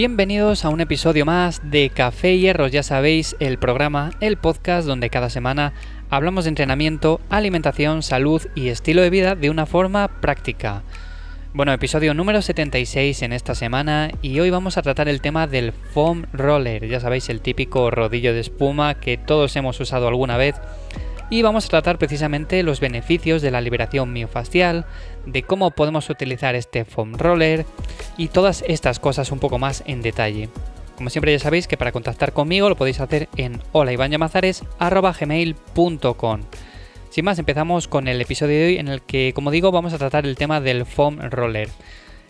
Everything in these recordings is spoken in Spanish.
Bienvenidos a un episodio más de Café y Hierros, ya sabéis, el programa, el podcast donde cada semana hablamos de entrenamiento, alimentación, salud y estilo de vida de una forma práctica. Bueno, episodio número 76 en esta semana y hoy vamos a tratar el tema del foam roller, ya sabéis, el típico rodillo de espuma que todos hemos usado alguna vez. Y vamos a tratar precisamente los beneficios de la liberación miofascial, de cómo podemos utilizar este foam roller y todas estas cosas un poco más en detalle. Como siempre ya sabéis que para contactar conmigo lo podéis hacer en holaivanllamazares@gmail.com. Sin más, empezamos con el episodio de hoy en el que, como digo, vamos a tratar el tema del foam roller.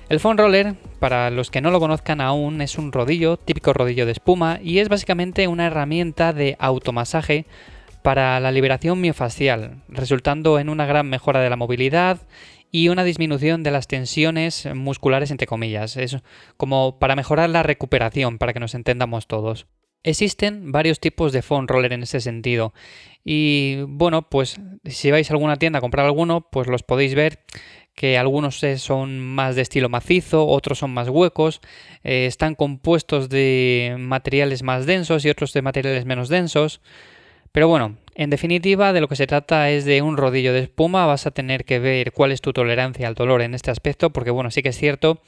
El foam roller, para los que no lo conozcan aún, es un rodillo, típico rodillo de espuma, y es básicamente una herramienta de automasaje para la liberación miofascial, resultando en una gran mejora de la movilidad y una disminución de las tensiones musculares, entre comillas. Es como para mejorar la recuperación, para que nos entendamos todos. Existen varios tipos de foam roller en ese sentido y bueno, pues si vais a alguna tienda a comprar alguno, pues los podéis ver que algunos son más de estilo macizo, otros son más huecos, están compuestos de materiales más densos y otros de materiales menos densos. Pero bueno, en definitiva de lo que se trata es de un rodillo de espuma. Vas a tener que ver cuál es tu tolerancia al dolor en este aspecto, porque bueno, sí que es cierto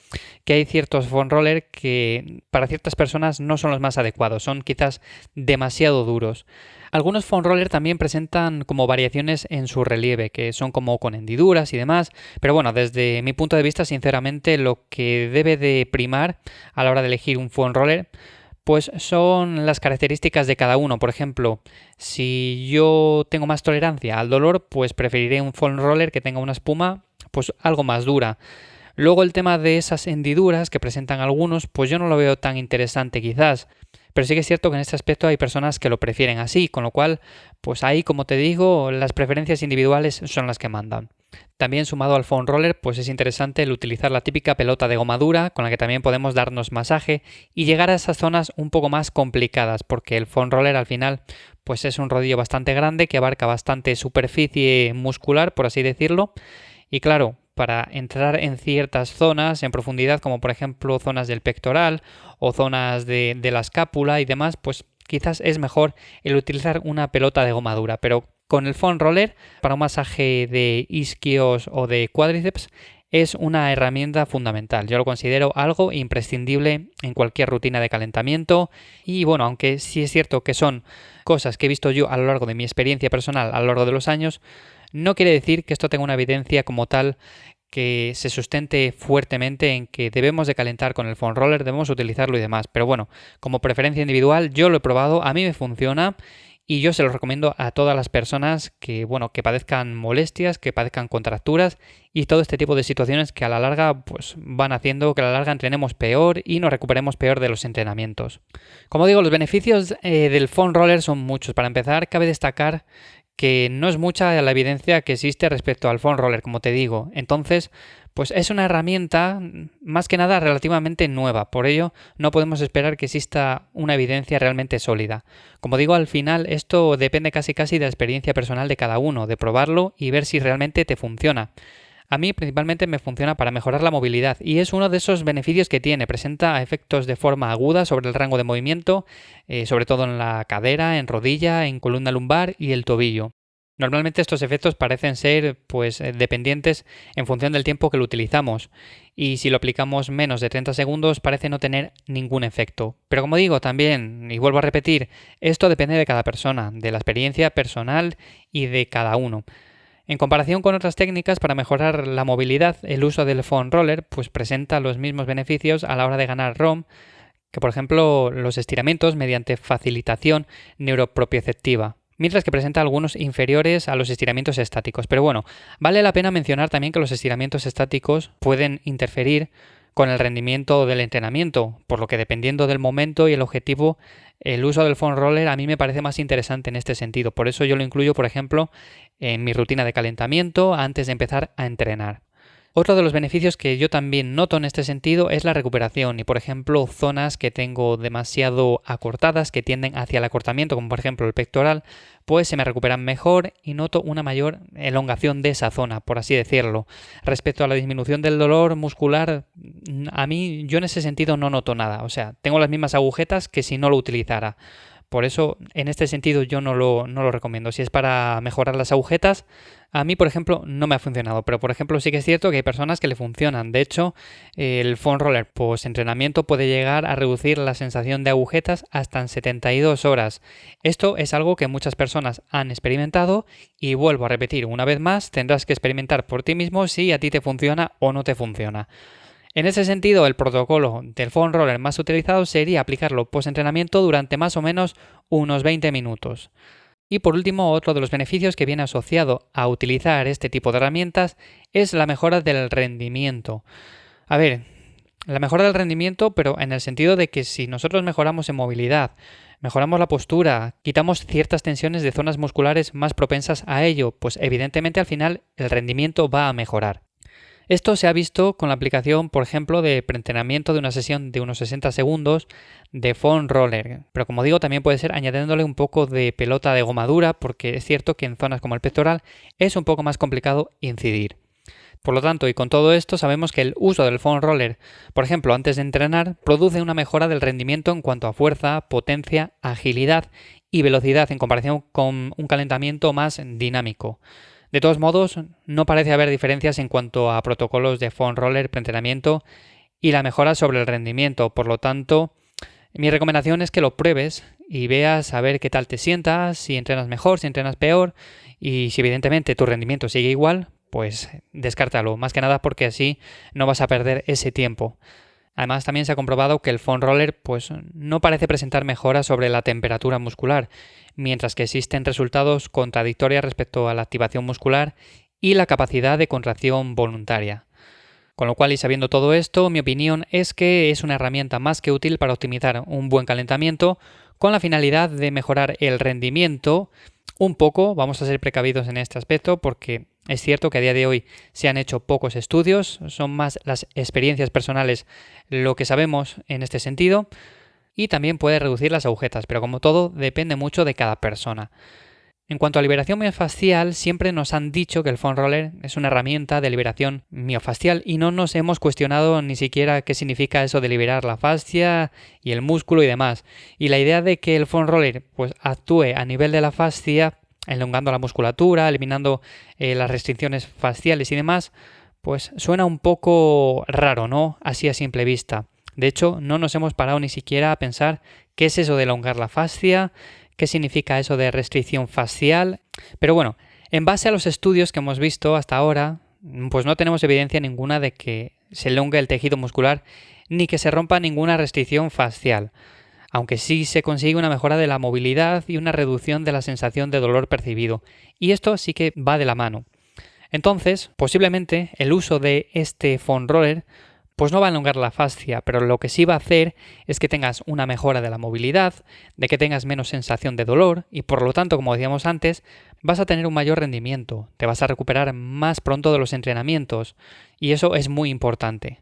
que hay ciertos foam roller que para ciertas personas no son los más adecuados, son quizás demasiado duros. Algunos foam roller también presentan como variaciones en su relieve, que son como con hendiduras y demás, pero bueno, desde mi punto de vista, sinceramente, lo que debe de primar a la hora de elegir un foam roller pues son las características de cada uno. Por ejemplo, si yo tengo más tolerancia al dolor, pues preferiré un foam roller que tenga una espuma pues algo más dura. Luego el tema de esas hendiduras que presentan algunos, pues yo no lo veo tan interesante quizás. Pero sí que es cierto que en este aspecto hay personas que lo prefieren así, con lo cual, pues ahí, como te digo, las preferencias individuales son las que mandan. También sumado al foam roller, pues es interesante el utilizar la típica pelota de goma dura con la que también podemos darnos masaje y llegar a esas zonas un poco más complicadas, porque el foam roller al final pues es un rodillo bastante grande que abarca bastante superficie muscular, por así decirlo, y claro, para entrar en ciertas zonas en profundidad, como por ejemplo zonas del pectoral o zonas de la escápula y demás, pues quizás es mejor el utilizar una pelota de goma dura, pero con el foam roller para un masaje de isquios o de cuádriceps es una herramienta fundamental. Yo lo considero algo imprescindible en cualquier rutina de calentamiento y bueno, aunque sí es cierto que son cosas que he visto yo a lo largo de mi experiencia personal a lo largo de los años, no quiere decir que esto tenga una evidencia como tal que se sustente fuertemente en que debemos de calentar con el foam roller, debemos utilizarlo y demás. Pero bueno, como preferencia individual, yo lo he probado, a mí me funciona y yo se lo recomiendo a todas las personas que, bueno, que padezcan molestias, que padezcan contracturas y todo este tipo de situaciones que a la larga pues van haciendo que a la larga entrenemos peor y nos recuperemos peor de los entrenamientos. Como digo, los beneficios del foam roller son muchos. Para empezar, cabe destacar que no es mucha la evidencia que existe respecto al foam roller, como te digo. Entonces, pues es una herramienta más que nada relativamente nueva. Por ello, no podemos esperar que exista una evidencia realmente sólida. Como digo, al final esto depende casi de la experiencia personal de cada uno, de probarlo y ver si realmente te funciona. A mí principalmente me funciona para mejorar la movilidad y es uno de esos beneficios que tiene. Presenta efectos de forma aguda sobre el rango de movimiento, sobre todo en la cadera, en rodilla, en columna lumbar y el tobillo. Normalmente estos efectos parecen ser pues dependientes en función del tiempo que lo utilizamos y si lo aplicamos menos de 30 segundos parece no tener ningún efecto. Pero como digo también, y vuelvo a repetir, esto depende de cada persona, de la experiencia personal y de cada uno. En comparación con otras técnicas para mejorar la movilidad, el uso del foam roller pues presenta los mismos beneficios a la hora de ganar ROM que por ejemplo los estiramientos mediante facilitación neuropropioceptiva, mientras que presenta algunos inferiores a los estiramientos estáticos. Pero bueno, vale la pena mencionar también que los estiramientos estáticos pueden interferir con el rendimiento del entrenamiento, por lo que dependiendo del momento y el objetivo, el uso del foam roller a mí me parece más interesante en este sentido. Por eso yo lo incluyo, por ejemplo, en mi rutina de calentamiento antes de empezar a entrenar. Otro de los beneficios que yo también noto en este sentido es la recuperación y, por ejemplo, zonas que tengo demasiado acortadas que tienden hacia el acortamiento, como por ejemplo el pectoral, pues se me recuperan mejor y noto una mayor elongación de esa zona, por así decirlo. Respecto a la disminución del dolor muscular, a mí yo en ese sentido no noto nada, o sea, tengo las mismas agujetas que si no lo utilizara. Por eso, en este sentido, yo no lo recomiendo. Si es para mejorar las agujetas, a mí, por ejemplo, no me ha funcionado. Pero, por ejemplo, sí que es cierto que hay personas que le funcionan. De hecho, el foam roller post-entrenamiento puede llegar a reducir la sensación de agujetas hasta en 72 horas. Esto es algo que muchas personas han experimentado y vuelvo a repetir una vez más, tendrás que experimentar por ti mismo si a ti te funciona o no te funciona. En ese sentido, el protocolo del foam roller más utilizado sería aplicarlo post-entrenamiento durante más o menos unos 20 minutos. Y por último, otro de los beneficios que viene asociado a utilizar este tipo de herramientas es la mejora del rendimiento. A ver, la mejora del rendimiento, pero en el sentido de que si nosotros mejoramos en movilidad, mejoramos la postura, quitamos ciertas tensiones de zonas musculares más propensas a ello, pues evidentemente al final el rendimiento va a mejorar. Esto se ha visto con la aplicación, por ejemplo, de preentrenamiento de una sesión de unos 60 segundos de foam roller. Pero como digo, también puede ser añadiéndole un poco de pelota de goma dura, porque es cierto que en zonas como el pectoral es un poco más complicado incidir. Por lo tanto, y con todo esto, sabemos que el uso del foam roller, por ejemplo, antes de entrenar, produce una mejora del rendimiento en cuanto a fuerza, potencia, agilidad y velocidad en comparación con un calentamiento más dinámico. De todos modos, no parece haber diferencias en cuanto a protocolos de foam roller preentrenamiento y la mejora sobre el rendimiento. Por lo tanto, mi recomendación es que lo pruebes y veas a ver qué tal te sientas, si entrenas mejor, si entrenas peor y si evidentemente tu rendimiento sigue igual, pues descártalo. Más que nada porque así no vas a perder ese tiempo. Además, también se ha comprobado que el foam roller pues, no parece presentar mejoras sobre la temperatura muscular, mientras que existen resultados contradictorios respecto a la activación muscular y la capacidad de contracción voluntaria. Con lo cual, y sabiendo todo esto, mi opinión es que es una herramienta más que útil para optimizar un buen calentamiento con la finalidad de mejorar el rendimiento un poco. Vamos a ser precavidos en este aspecto porque es cierto que a día de hoy se han hecho pocos estudios, son más las experiencias personales lo que sabemos en este sentido y también puede reducir las agujetas, pero como todo depende mucho de cada persona. En cuanto a liberación miofascial, siempre nos han dicho que el foam roller es una herramienta de liberación miofascial y no nos hemos cuestionado ni siquiera qué significa eso de liberar la fascia y el músculo y demás. Y la idea de que el foam roller pues, actúe a nivel de la fascia, elongando la musculatura, eliminando las restricciones faciales y demás, pues suena un poco raro, ¿no? Así a simple vista. De hecho, no nos hemos parado ni siquiera a pensar qué es eso de elongar la fascia, qué significa eso de restricción facial. Pero bueno, en base a los estudios que hemos visto hasta ahora, pues no tenemos evidencia ninguna de que se elongue el tejido muscular ni que se rompa ninguna restricción facial, aunque sí se consigue una mejora de la movilidad y una reducción de la sensación de dolor percibido. Y esto sí que va de la mano. Entonces, posiblemente el uso de este foam roller pues no va a elongar la fascia, pero lo que sí va a hacer es que tengas una mejora de la movilidad, de que tengas menos sensación de dolor y por lo tanto, como decíamos antes, vas a tener un mayor rendimiento, te vas a recuperar más pronto de los entrenamientos y eso es muy importante.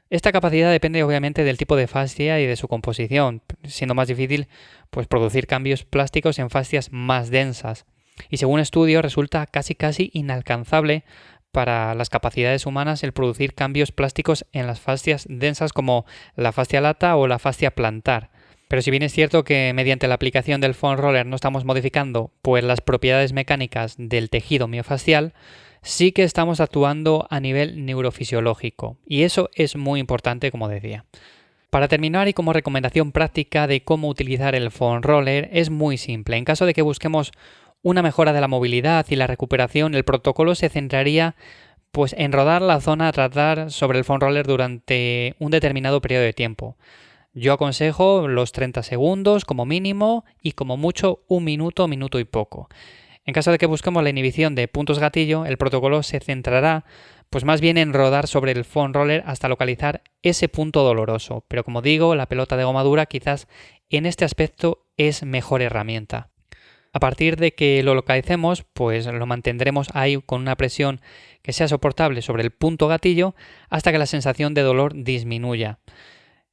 Esta capacidad depende obviamente del tipo de fascia y de su composición, siendo más difícil pues, producir cambios plásticos en fascias más densas. Y según estudios resulta casi inalcanzable para las capacidades humanas el producir cambios plásticos en las fascias densas como la fascia lata o la fascia plantar. Pero si bien es cierto que mediante la aplicación del foam roller no estamos modificando pues las propiedades mecánicas del tejido miofascial, sí que estamos actuando a nivel neurofisiológico y eso es muy importante, como decía. Para terminar y como recomendación práctica de cómo utilizar el foam roller es muy simple. En caso de que busquemos una mejora de la movilidad y la recuperación, el protocolo se centraría pues, en rodar la zona a tratar sobre el foam roller durante un determinado periodo de tiempo. Yo aconsejo los 30 segundos como mínimo y como mucho un minuto, minuto y poco. En caso de que busquemos la inhibición de puntos gatillo, el protocolo se centrará pues más bien en rodar sobre el foam roller hasta localizar ese punto doloroso. Pero como digo, la pelota de goma dura quizás en este aspecto es mejor herramienta. A partir de que lo localicemos, pues lo mantendremos ahí con una presión que sea soportable sobre el punto gatillo hasta que la sensación de dolor disminuya.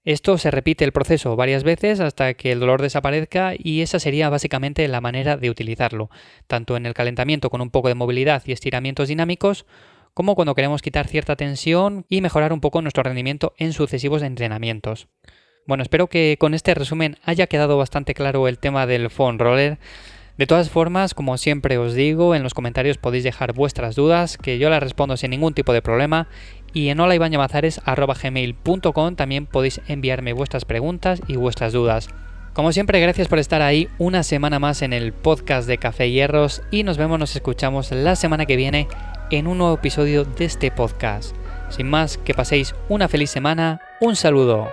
Esto se repite el proceso varias veces hasta que el dolor desaparezca y esa sería básicamente la manera de utilizarlo, tanto en el calentamiento con un poco de movilidad y estiramientos dinámicos, como cuando queremos quitar cierta tensión y mejorar un poco nuestro rendimiento en sucesivos entrenamientos. Bueno, espero que con este resumen haya quedado bastante claro el tema del foam roller. De todas formas, como siempre os digo, en los comentarios podéis dejar vuestras dudas, que yo las respondo sin ningún tipo de problema, y en holaibañamazares@gmail.com también podéis enviarme vuestras preguntas y vuestras dudas. Como siempre, gracias por estar ahí una semana más en el podcast de Café y Hierros, y nos escuchamos la semana que viene en un nuevo episodio de este podcast. Sin más, que paséis una feliz semana, un saludo.